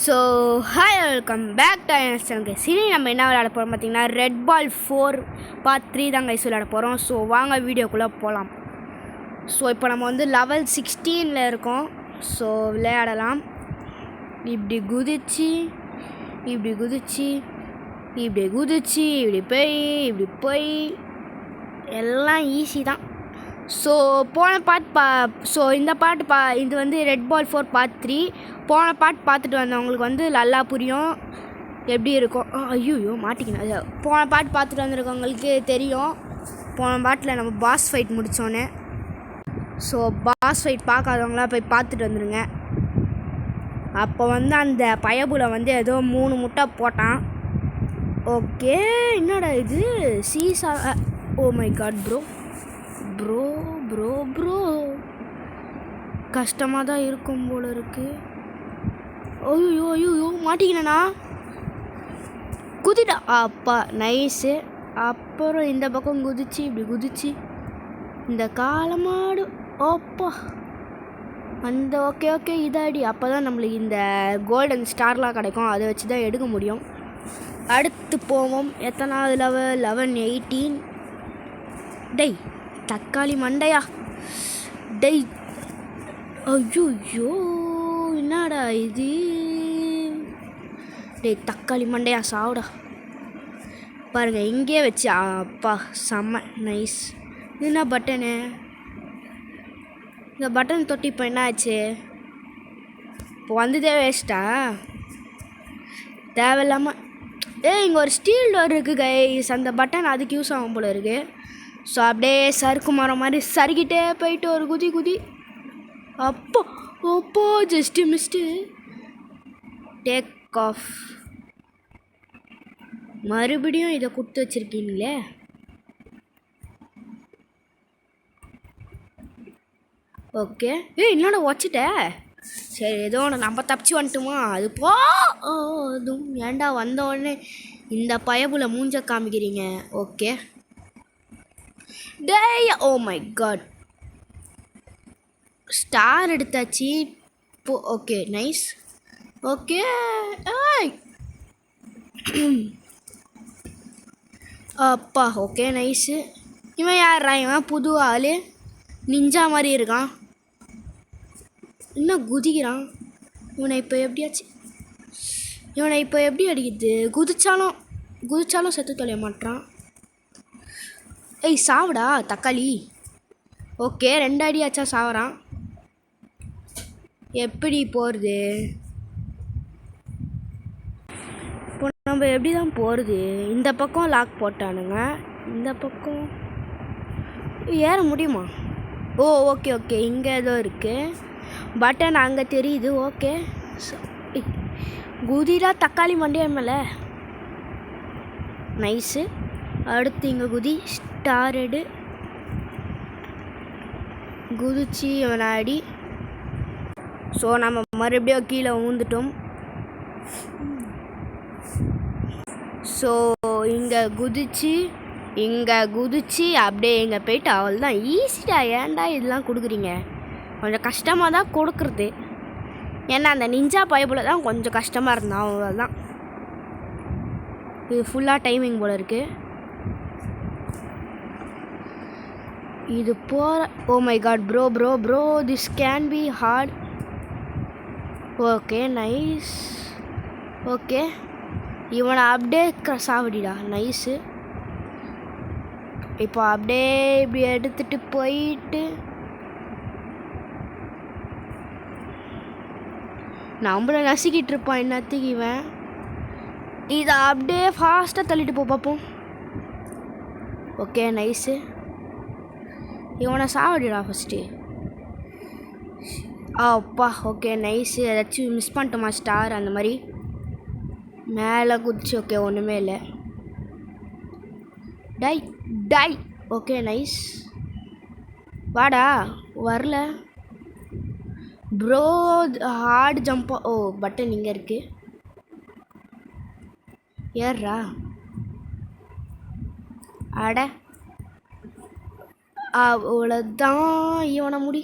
So hi welcome back to channel. சரி நம்ம என்ன விளையாட போகிறோம் பார்த்தீங்கன்னா ரெட் பால் 4 பார்ட் 3 தான் கைஸ் விளையாட போகிறோம். ஸோ வாங்க வீடியோக்குள்ளே போகலாம். ஸோ இப்போ நம்ம வந்து லெவல் 16 இருக்கோம். ஸோ விளையாடலாம். இப்படி குதிச்சு இப்படி குதிச்சு இப்படி குதிச்சு இப்படி போய் எல்லாம் ஈஸி தான். ஸோ போன ஸோ இந்த பாட்டு இது வந்து ரெட் பால் 4 பார்ட் 3. போன பாட்டு பார்த்துட்டு வந்தவங்களுக்கு வந்து நல்லா புரியும் எப்படி இருக்கும். ஐயோ மாட்டிக்கணும். போன பாட்டு பார்த்துட்டு வந்திருக்கவங்களுக்கு தெரியும். போன பாட்டில் நம்ம பாஸ் ஃபைட் முடித்தோன்னே. ஸோ பாஸ் ஃபைட் பார்க்காதவங்களாம் போய் பார்த்துட்டு வந்துடுங்க. அப்போ வந்து அந்த பயபுல வந்து ஏதோ 3 முட்டை போட்டான். ஓகே என்னடா இது சீசா. Oh my god bro bro bro bro கஷ்டமாக தான் இருக்கும் போல இருக்கு. ஐயோ ஐயோ மாட்டிக்கினேண்ணா. குதிடா அப்பா நைஸு. அப்புறம் இந்த பக்கம் குதிச்சு இப்படி குதிச்சு இந்த காலமாடு ஓப்பா அந்த ஓகே ஓகே இதாடி. அப்போ தான் நம்மளுக்கு இந்த கோல்டன் ஸ்டார்லாம் கிடைக்கும். அதை வச்சு தான் எடுக்க முடியும். அடுத்து போவோம். எத்தனாவது லெவல்? 11 18. டெய் தக்காளி மண்டையா டெய். ஐயோ என்னடா இது டேய் தக்காளி மண்டையா சாவுடா. பாருங்கள் இங்கே வச்சு அப்பா செம்ம நைஸ். இது என்ன பட்டனு? இந்த பட்டன் தொட்டி இப்போ என்ன ஆச்சு? இப்போ வந்ததே வேஸ்ட்டா? தேவையில்லாமல் இங்கே ஒரு ஸ்டீல் டோர் இருக்குது கைஸ். அந்த பட்டன் அதுக்கு யூஸ் ஆகும் போல இருக்குது. ஸோ அப்படியே சறுக்கு மரம் மாதிரி சறுக்கிட்டே போயிட்டு ஒரு குதி குதி. அப்போ ஜஸ்ட்டு மிஸ்ட்டு டேக் ஆஃப். மறுபடியும் இதை கொடுத்து வச்சுருக்கீங்களே. ஓகே என்னோட வச்சுட்ட. சரி ஏதோ ஒன்று நம்ம தப்பிச்சு வந்துட்டுமா. அது அதுவும் ஏண்டா வந்த உடனே இந்த பயபுல மூஞ்ச காமிக்கிறீங்க. ஓகே டேய் ஓ மை காட் ஸ்டார் எடுத்தாச்சு. Okay nice. ஓகே அப்பா ஓகே நைஸு. இவன் யாரா? இவன் புது ஆள் நிஞ்சா மாதிரி இருக்கான். இன்னும் குதிக்கிறான். இவனை இப்போ எப்படி அடிக்குது? குதிச்சாலும் செத்து தொலைய மாட்டான். சாவுடா தக்காளி. ஓகே 2 அடியாச்சா சாவறான். எப்படி போகிறது இப்போ? நம்ம எப்படி தான் போகிறது? இந்த பக்கம் லாக் போட்டானுங்க. இந்த பக்கம் ஏற முடியுமா? ஓ ஓகே ஓகே இங்கே ஏதோ இருக்குது. பட்டன் அங்கே தெரியுது. ஓகே குதிரா தக்காளி மண்டியா மேலே நைஸு. அடுத்து இங்கே குதி ஸ்டார் எடு. குதிச்சு விளையாடி. ஸோ நம்ம மறுபடியும் கீழே ஊந்துட்டோம். ஸோ இங்கே குதிச்சு அப்படியே இங்கே போயிட்டு அவள் தான் ஈஸிடா. ஏன்டா இதெல்லாம் கொடுக்குறீங்க? கொஞ்சம் கஷ்டமாக தான் கொடுக்குறது. ஏன்னா அந்த நிஞ்சா பைப்பில் தான் கொஞ்சம் கஷ்டமாக இருந்தான். அவ்வளோதான். இது ஃபுல்லாக டைமிங் போல் இருக்குது. இது போகிற oh my god bro bro bro this can be hard. Okay nice. Okay இவனை அப்படியே சாவடிடா. நைஸு. இப்போ அப்படியே இப்படி எடுத்துகிட்டு போயிட்டு நம்மளை நசுக்கிட்டு இருப்பான். என்னத்துக்கு இவன்? இதை அப்படியே ஃபாஸ்ட்டாக தள்ளிட்டு பார்ப்போம். Okay nice. இவனை சாவடிடா ஃபஸ்ட்டு. அப்பா ஓகே நைஸு. ஏதாச்சும் மிஸ் பண்ணிட்டோமா ஸ்டார்? அந்த மாதிரி மேலே குதிச்சு. ஓகே ஒன்றுமே இல்லை. டை ஓகே நைஸ். வாடா வரல ப்ரோ. ஹார்ட் ஜம்பா. ஓ பட்டன் இங்கே இருக்குது. ஏறா அட அவ்வளோதான். இவனை முடி.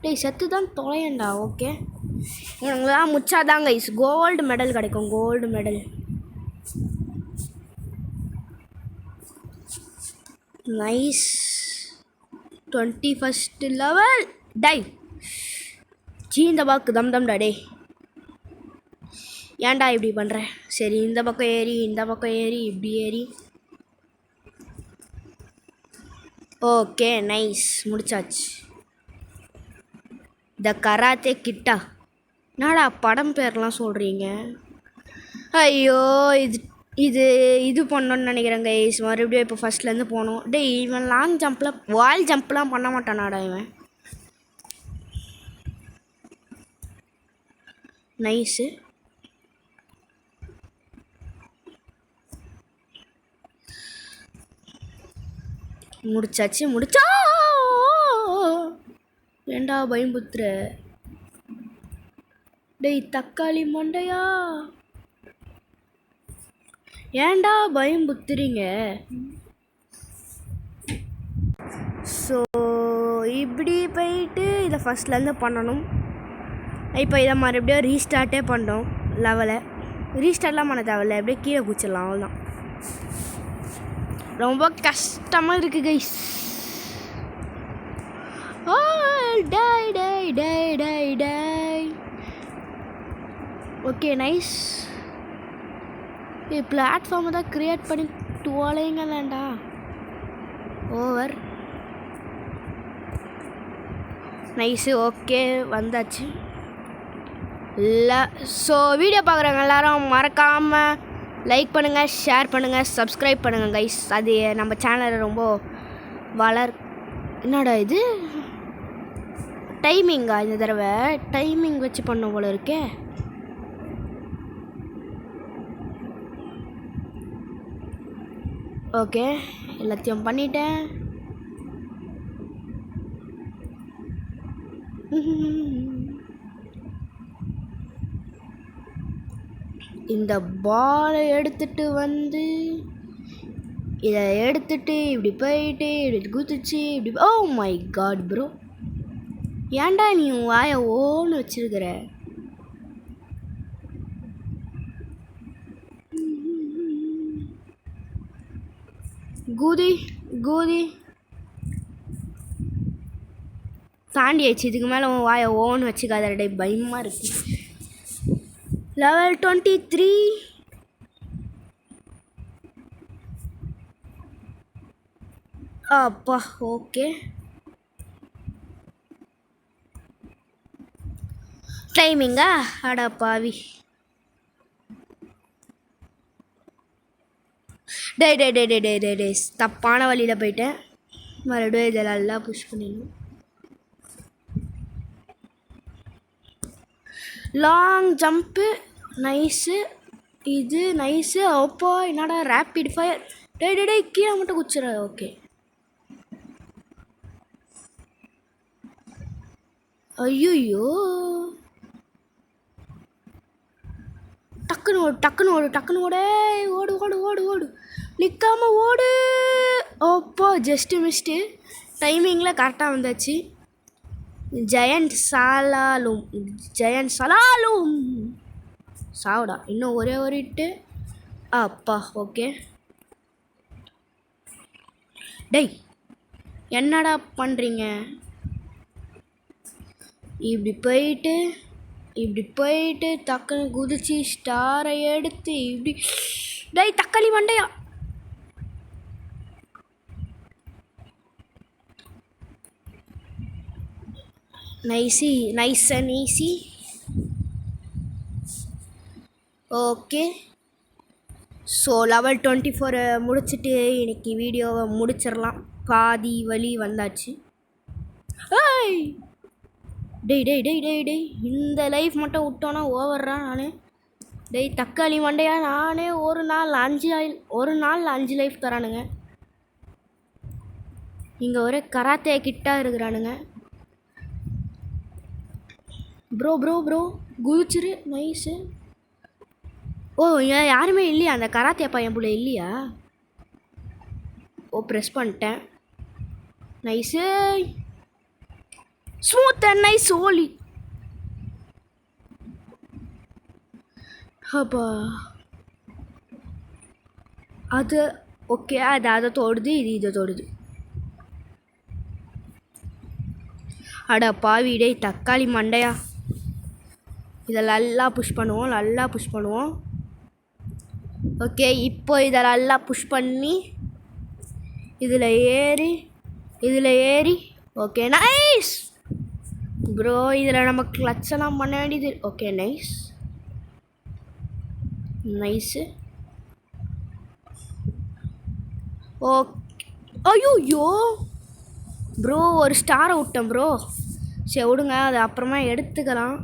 டேய் செத்து தான் தொலையண்டா. ஓகே இவங்களாம் முச்சாதான் கைஸ் கோல்டு மெடல் கிடைக்கும். Gold medal. Nice. 21st level. டை இந்த பாக்கு தம் தம்டா டே. ஏன்டா இப்படி பண்ணுற? சரி இந்த பக்கம் ஏறி இந்த பக்கம் ஏறி இப்படி ஏறி. ஓகே நைஸ், முடிச்சாச்சு. த கராத்தே கிட்டா. என்னடா படம் பேர்லாம் சொல்கிறீங்க? ஐயோ இது இது இது பண்ணணுன்னு நினைக்கிறேன் கைஸ். மறுபடியும் இப்போ ஃபஸ்ட்லேருந்து போகணும். டேய் இவன் லாங் ஜம்பில் வால் ஜம்ப்லாம் பண்ண மாட்டானாடா இவன். நைஸு. முடிச்சாச்சு. முடிச்சா ஏண்டா பயம்புத்துற? டேய் தக்காளி மண்டையா, ஏண்டா பயம்புத்துறீங்க? ஸோ இப்படி போயிட்டு இதை ஃபஸ்ட்லேருந்து பண்ணணும். இப்போ இதை மறுபடியும் ரீஸ்டார்ட்டே பண்ணோம். லெவலை ரீஸ்டார்ட்லாம் பண்ண தேவையில்ல, எப்படியே கீழே குச்சிடலாம். அவ்வளோதான். ரொம்ப கஷ்டமாக இருக்குது கைஸ். டை டை டை டை டை. Okay nice. பிளாட்ஃபார்மை தான் க்ரியேட் பண்ணி டுவாலைங்களாண்டா. ஓவர். நைஸு. ஓகே வந்தாச்சு. இல்லை ஸோ வீடியோ பார்க்குறவங்க எல்லோரும் மறக்காமல் லைக் பண்ணுங்கள், ஷேர் பண்ணுங்கள், சப்ஸ்கிரைப் பண்ணுங்கள் கைஸ். அது நம்ம சேனலை ரொம்ப என்னடா இது டைமிங்கா? இந்த தடவை டைமிங் வச்சு பண்ண போல இருக்கே. ஓகே எல்லாத்தையும் பண்ணிட்டேன். இந்த பாலை எடுத்துட்டு வந்து இதை எடுத்துட்டு இப்படி போயிட்டு இப்படி குதிச்சு இப்படி. ஓ மை காட் ப்ரோ, ஏன்டா நீ வாயை ஓன்னு வச்சிருக்கிற? கூதி கூதி தாண்டி ஆயிடுச்சு. இதுக்கு மேலே உன் வாயை ஓன்னு வச்சுக்காதடே, பயமாக இருக்கு. லெவல் 23. அப்பா ஓகே. டைமிங்கா? அடா பாவி. டே டே டே டே டே டே டே தப்பான வழியில் போயிட்டேன். மறுபடியும் இதை நல்லா புஷ் பண்ணிடணும். Long jump nice. இது நைஸு. அப்போ என்னடா ரேப்பிட் ஃபயர். டே டே டே கீழே மட்டும் குச்சிட. ஓகே. ஐயோ டக்குன்னு ஓடு டக்குன்னு ஓடு டக்குன்னு ஓடு. ஓடு ஓடு ஓடு ஓடு நிற்காம ஓடு. அப்போ ஜஸ்ட்டு மிஸ்ட்டு. டைமிங்கில் கரெக்டாக வந்தாச்சு. ஜெயண்ட் சலாலும் சாவுடா. இன்னும் ஒரே ஒரு இட்டு. அப்பா ஓகே. டேய் என்னடா பண்ணுறீங்க? இப்படி போயிட்டு டக்குன்னு குதிச்சு ஸ்டாரை எடுத்து இப்படி. டேய் தக்காளி மண்டையா. Nicey nice and easy. Okay so level 24 முடிச்சுட்டு இன்னைக்கு வீடியோவை முடிச்சிடலாம். பாதி வழி வந்தாச்சு. ஏய் டேய் டேய் டேய் டேய் டேய் இந்த லைஃப் மட்டும் விட்டோன்னா ஓவர்றா நான். டேய் தக்காளி மண்டையா, நானே ஒரு நாள் 5 லைஃப் தரானுங்க. இங்கே ஒரே கராத்தே கிட்டா இருக்கிறானுங்க. ப்ரோ ப்ரோ ப்ரோ குதிச்சிரு. நைஸு. ஓ ஏன் யாருமே இல்லையா? அந்த கராத்தே பையன் புள்ள இல்லையா? ஓ ப்ரெஸ் பண்ணிட்டேன். நைஸு. Smooth and nice. ஓலி அப்பா அது ஓகே, அது அதை தொடுது, இது இதை தொடுது. அட பாவிடே தக்காளி மண்டையா. இதை நல்லா புஷ் பண்ணுவோம். ஓகே, இப்போ இதை நல்லா புஷ் பண்ணி இதில் ஏறி ஓகே நைஸ் ப்ரோ. இதில் நம்ம கிளச்செல்லாம் பண்ண வேண்டியது. Okay nice. ஓகே ஐயோ ப்ரோ, ஒரு ஸ்டாரை விட்டேன் ப்ரோ. சரி விடுங்க, அது அப்புறமா எடுத்துக்கலாம்.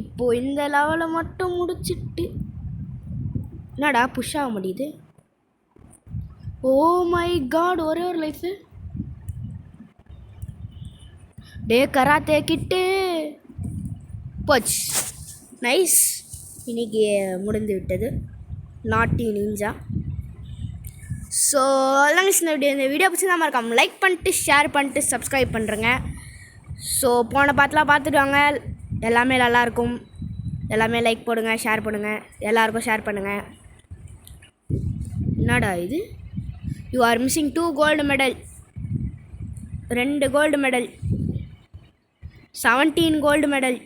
இப்போது இந்த லெவலை மட்டும் முடிச்சிட்டு என்னடா புஷ் ஆக முடியுது. ஓ மை காட், ஒரே ஒரு லைஃபு. டே கராத்தே கிட்டு போச்சு. நைஸ். இன்னைக்கு முடிந்து விட்டது நாட்டி நிஞ்சா. ஸோ அதான் இந்த வீடியோ பிடிச்சி தான் இருக்காம லைக் பண்ணிட்டு ஷேர் பண்ணிட்டு சப்ஸ்கிரைப் பண்ணுறேங்க. ஸோ போன பார்த்துட்டு வாங்க, எல்லாமே நல்லாயிருக்கும். எல்லாமே லைக் போடுங்க, ஷேர் பண்ணுங்கள், எல்லாருக்கும் ஷேர் பண்ணுங்கள். என்னடா இது, you are missing 2 gold medal, 2 gold medal, 17 gold medal,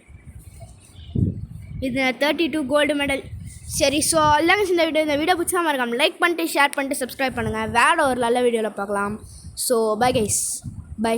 இது 32 கோல்டு மெடல். சரி, ஸோ அல்லாங்க இந்த வீடியோ பிடிச்சா இருக்காம லைக் பண்ணிட்டு ஷேர் பண்ணிட்டு சப்ஸ்கிரைப் பண்ணுங்கள். வேறு ஒரு நல்ல வீடியோவில் பார்க்கலாம். So bye guys, by.